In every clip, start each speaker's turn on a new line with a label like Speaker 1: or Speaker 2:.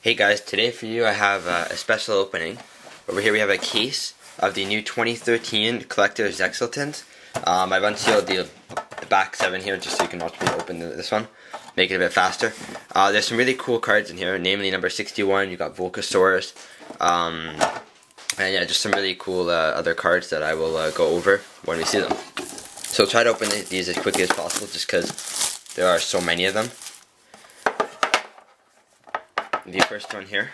Speaker 1: Hey guys, today for you I have a special opening. Over here we have a case of the new 2013 Collector Zexal tins. I've unsealed the back 7 here just so you can watch me open this one, make it a bit faster. There's some really cool cards in here, namely number 61, you got Volcasaurus, and yeah, just some really cool other cards that I will go over when we see them. So I'll try to open these as quickly as possible just because there are so many of them. The first one here,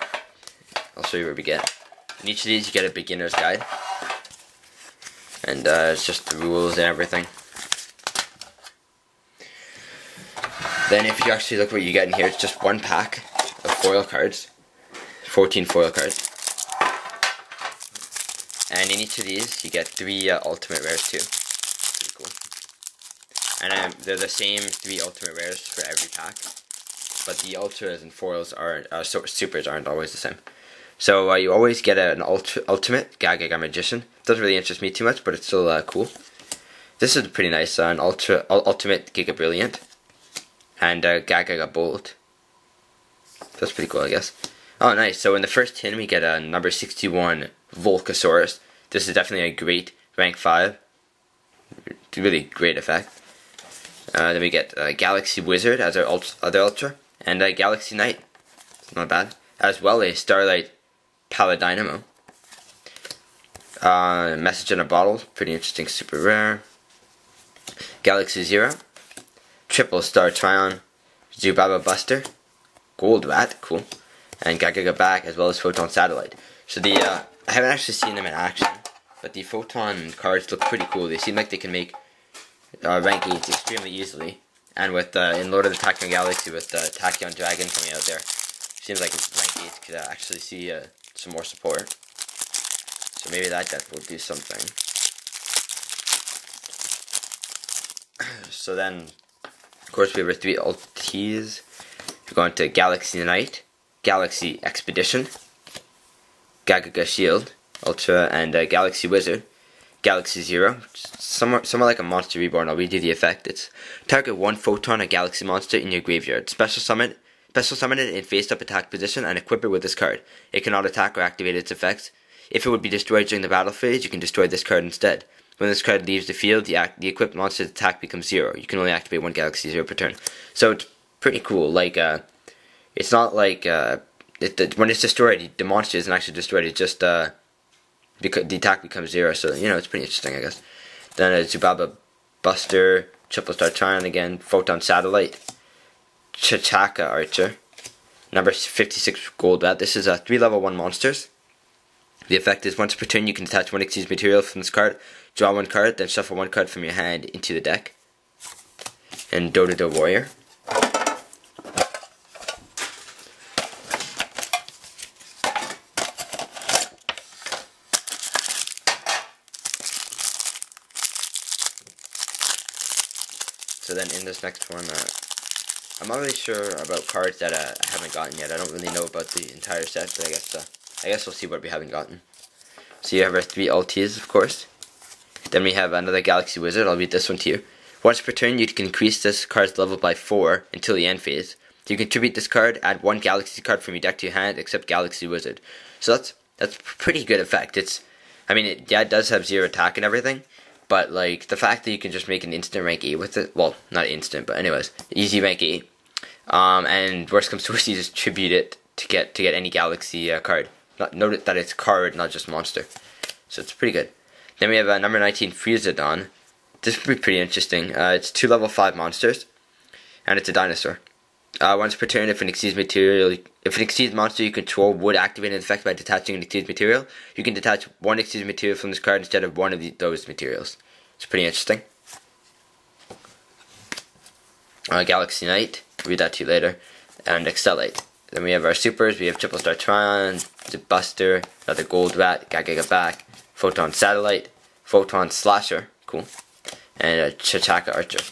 Speaker 1: I'll show you what we get. In each of these you get a beginner's guide, and it's just the rules and everything. Then if you actually look what you get in here, it's just one pack of foil cards, 14 foil cards. And in each of these you get 3 ultimate rares too. Pretty cool. And they're the same 3 ultimate rares for every pack. But the ultras and foils aren't, supers aren't always the same. So you always get an ultimate Gaga Magician. Doesn't really interest me too much, but it's still cool. This is pretty nice, an ultimate Giga Brilliant and Gaga Bolt. That's pretty cool, I guess. Oh, nice. So in the first tin we get a number 61 Volcasaurus. This is definitely a great rank 5. Really great effect. Then we get Galaxy Wizard as our other ultra. And Galaxy Knight, not bad, as well as Starlight Paladinamo. Message in a Bottle, pretty interesting, super rare. Galaxy Zero, Triple Star Tryon, Zubaba Buster, Gold Rat, cool, and Gaga Back, as well as Photon Satellite. So I haven't actually seen them in action, but the Photon cards look pretty cool. They seem like they can make rank 8s extremely easily. And with in Lord of the Tachyon Galaxy, with Tachyon Dragon coming out there, seems like rank 8 could actually see some more support. So maybe that deck will do something. So then, of course, we have our 3 ulties. We're going to Galaxy Knight, Galaxy Expedition, Gaga Shield, Ultra, and Galaxy Wizard. Galaxy Zero, somewhat like a Monster Reborn. I'll read you the effect. It's target 1 Photon, a Galaxy monster in your graveyard. Special summon it in face-up attack position and equip it with this card. It cannot attack or activate its effects. If it would be destroyed during the battle phase, you can destroy this card instead. When this card leaves the field, the equipped monster's attack becomes 0. You can only activate 1 Galaxy Zero per turn. So it's pretty cool. Like it's not like when it's destroyed, the monster isn't actually destroyed. It's just because the attack becomes 0, so you know it's pretty interesting, I guess. Then Zubaba Buster, Triple Star Tryon again, Photon Satellite, Chachaka Archer, number 56 Gold Bat. This is 3 level 1 monsters. The effect is once per turn you can attach 1 Xyz material from this card, draw 1 card, then shuffle 1 card from your hand into the deck. And Dodo Warrior. So then in this next one, I'm not really sure about cards that I haven't gotten yet. I don't really know about the entire set, but I guess we'll see what we haven't gotten. So you have our 3 ulties, of course. Then we have another Galaxy Wizard. I'll read this one to you. Once per turn, you can increase this card's level by 4 until the end phase. You can tribute this card, add 1 Galaxy card from your deck to your hand, except Galaxy Wizard. So that's pretty good effect. It does have 0 attack and everything. But like the fact that you can just make an instant rank 8 with it, well, not instant, but anyways, easy rank 8. And worst comes to worst, you just tribute it to get any Galaxy card. Note that it's card, not just monster. So it's pretty good. Then we have number 19 Freezadon. This would be pretty interesting. It's 2 level 5 monsters, and it's a dinosaur. Once per turn, if an Xyz monster you control would activate an effect by detaching an Xyz material, you can detach 1 Xyz material from this card instead of one of those materials. It's pretty interesting. Galaxy Knight, read that to you later, and Accelerate. Then we have our supers. We have Triple Star Tryon, Buster, another Gold Rat, Gaga Back, Photon Satellite, Photon Slasher, cool, and Chachaka Archer.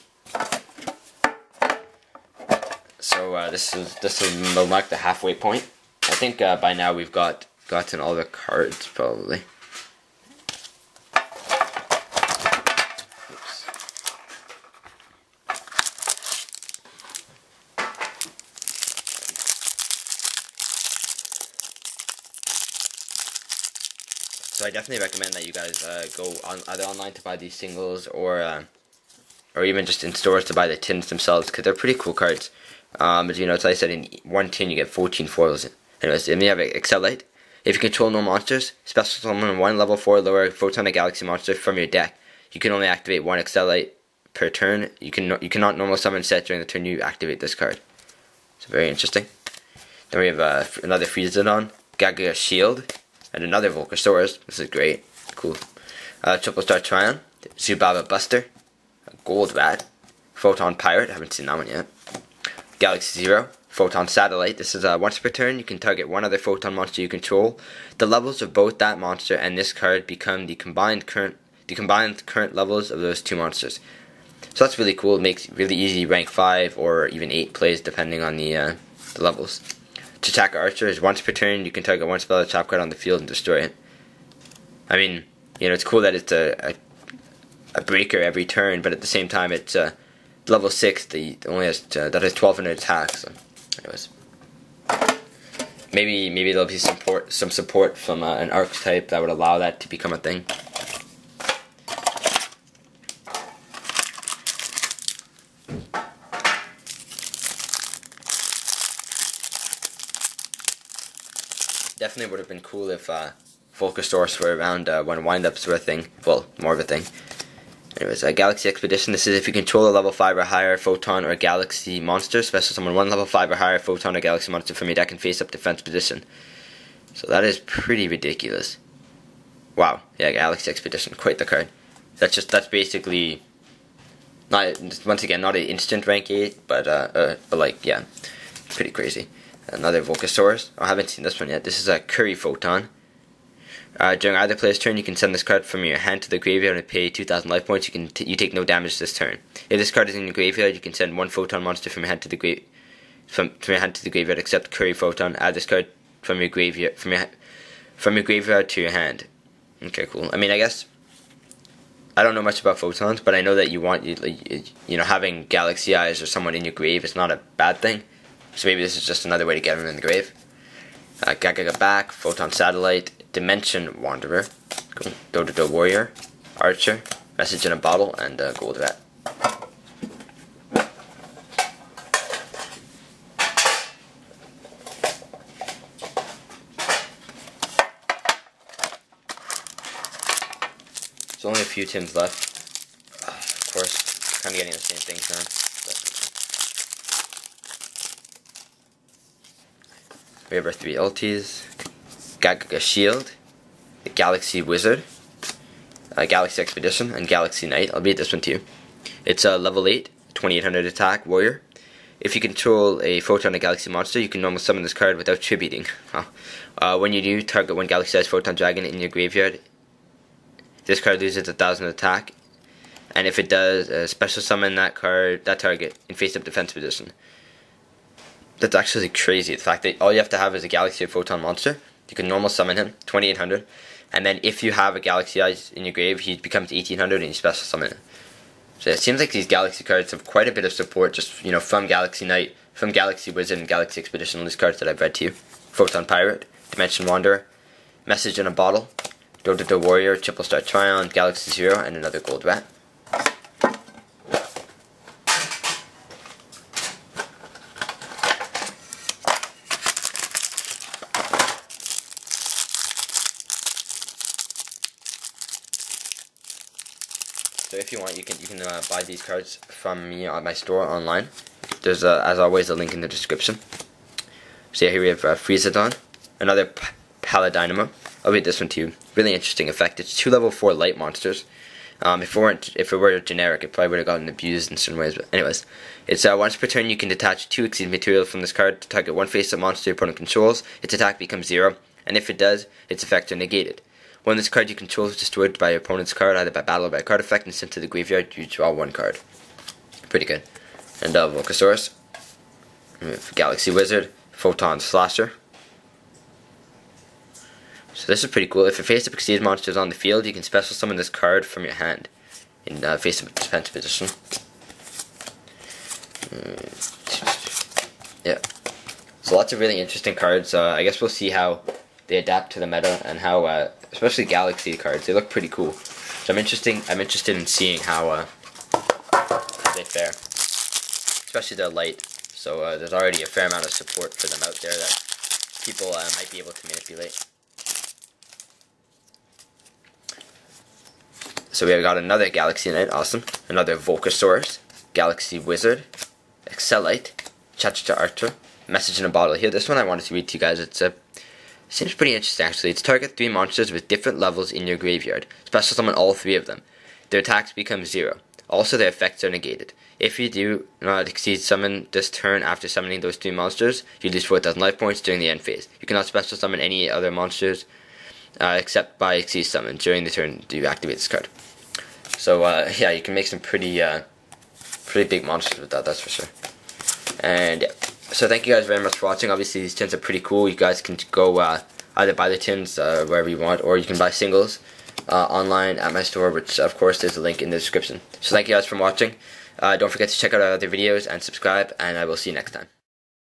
Speaker 1: So this will mark the halfway point. I think by now we've gotten all the cards probably. So I definitely recommend that you guys go on either online to buy these singles or even just in stores to buy the tins themselves, because they're pretty cool cards. As you know, as I said, in one tin you get 14 foils. Anyways, then we have Zexal. If you control no monsters, special summon one level 4 lower Photon or Galaxy monster from your deck. You can only activate one Zexal per turn. You cannot normal summon set during the turn you activate this card. So very interesting. Then we have another Freezadon, Yugioh Shield, and another Volcasaurus. This is great, cool. Triple Star Tryon, Zubaba Buster, a Gold Rat, Photon Pirate. I haven't seen that one yet. Galaxy Zero, Photon Satellite. This is once per turn you can target one other Photon monster you control. The levels of both that monster and this card become the combined current levels of those two monsters. So that's really cool. It makes really easy rank 5 or even 8 plays depending on the levels. Chitaka Archer is once per turn you can target one spell or trap card on the field and destroy it. I mean, you know, it's cool that it's a breaker every turn, but at the same time it's level 6 that only has that has 1200 attack. So, anyways, maybe there'll be some support from an archetype that would allow that to become a thing. Definitely would have been cool if Volcasaurus were around when windups were a thing. Well, more of a thing. Anyways, Galaxy Expedition. This is if you control a level 5 or higher Photon or Galaxy monster, special summon one level 5 or higher Photon or Galaxy monster from your deck and face up defense position. So that is pretty ridiculous. Wow, yeah, Galaxy Expedition, quite the card. That's basically once again not an instant rank 8, but like, yeah, pretty crazy. Another Volcasaurus. I haven't seen this one yet. This is a Curry Photon. During either player's turn, you can send this card from your hand to the graveyard and pay 2,000 life points. You take no damage this turn. If this card is in your graveyard, you can send one Photon monster from your hand to the graveyard, except Curry Photon. Add this card from your graveyard to your hand. Okay, cool. I mean, I guess I don't know much about photons, but I know that you know, having Galaxy Eyes or someone in your grave is not a bad thing. So maybe this is just another way to get him in the grave. Gaga Back, Photon Satellite, Dimension Wanderer, Do Warrior, Archer, Message in a Bottle, and Gold Rat. There's only a few Tims left. Of course, kind of getting the same things now. We have our 3 ultis, Yugioh Shield, the Galaxy Wizard, Galaxy Expedition, and Galaxy Knight. I'll read this one to you. It's a level 8, 2800 attack warrior. If you control a Photon or Galaxy monster, you can normal summon this card without tributing. When you do, target one Galaxy-sized Photon Dragon in your graveyard. This card loses 1,000 attack, and if it does, special summon that target in face-up defense position. That's actually crazy. The fact that all you have to have is a Galaxy or Photon monster. You can normal summon him, 2800, and then if you have a Galaxy Eyes in your grave, he becomes 1800 and you special summon him. So it seems like these Galaxy cards have quite a bit of support just, you know, from Galaxy Knight, from Galaxy Wizard and Galaxy Expedition, all these cards that I've read to you. Photon Pirate, Dimension Wanderer, Message in a Bottle, Do Warrior, Triple Star Tryon, Galaxy Zero, and another Gold Rat. So if you want, you can buy these cards from me on my store online. There's as always a link in the description. So yeah, here we have Freezadon, another Paladynamo. I'll read this one to you. Really interesting effect. It's 2 level 4 light monsters. If it were generic, it probably would have gotten abused in certain ways. But anyways, it's once per turn you can detach 2 Exceed material from this card to target one face-up monster your opponent controls. Its attack becomes 0, and if it does, its effects are negated. When this card you control is destroyed by your opponent's card, either by battle or by a card effect, and sent to the graveyard, you draw 1 card. Pretty good. And Volcasaurus, Galaxy Wizard, Photon Slasher. So this is pretty cool. If a face-up exceeds monsters on the field, you can special summon this card from your hand in face-up defense position. Yeah. So lots of really interesting cards. I guess we'll see how they adapt to the meta and how, especially Galaxy cards, they look pretty cool. So I'm interested in seeing how they fare, especially they're light. So there's already a fair amount of support for them out there that people might be able to manipulate. So we have got another Galaxy Knight, awesome. Another Volcasaurus, Galaxy Wizard, Excelite, Chachita Archer, Message in a Bottle. Here, this one I wanted to read to you guys. Seems pretty interesting actually. It's target 3 monsters with different levels in your graveyard. Special summon all 3 of them. Their attacks become 0. Also, their effects are negated. If you do not exceed summon this turn after summoning those 3 monsters, you lose 4,000 life points during the end phase. You cannot special summon any other monsters except by exceed summon. During the turn, you activate this card. So yeah, you can make some pretty big monsters with that, that's for sure. And yeah. So thank you guys very much for watching. Obviously these tins are pretty cool. You guys can go either buy the tins wherever you want, or you can buy singles online at my store, which of course there's a link in the description. So thank you guys for watching. Don't forget to check out our other videos and subscribe, and I will see you next time.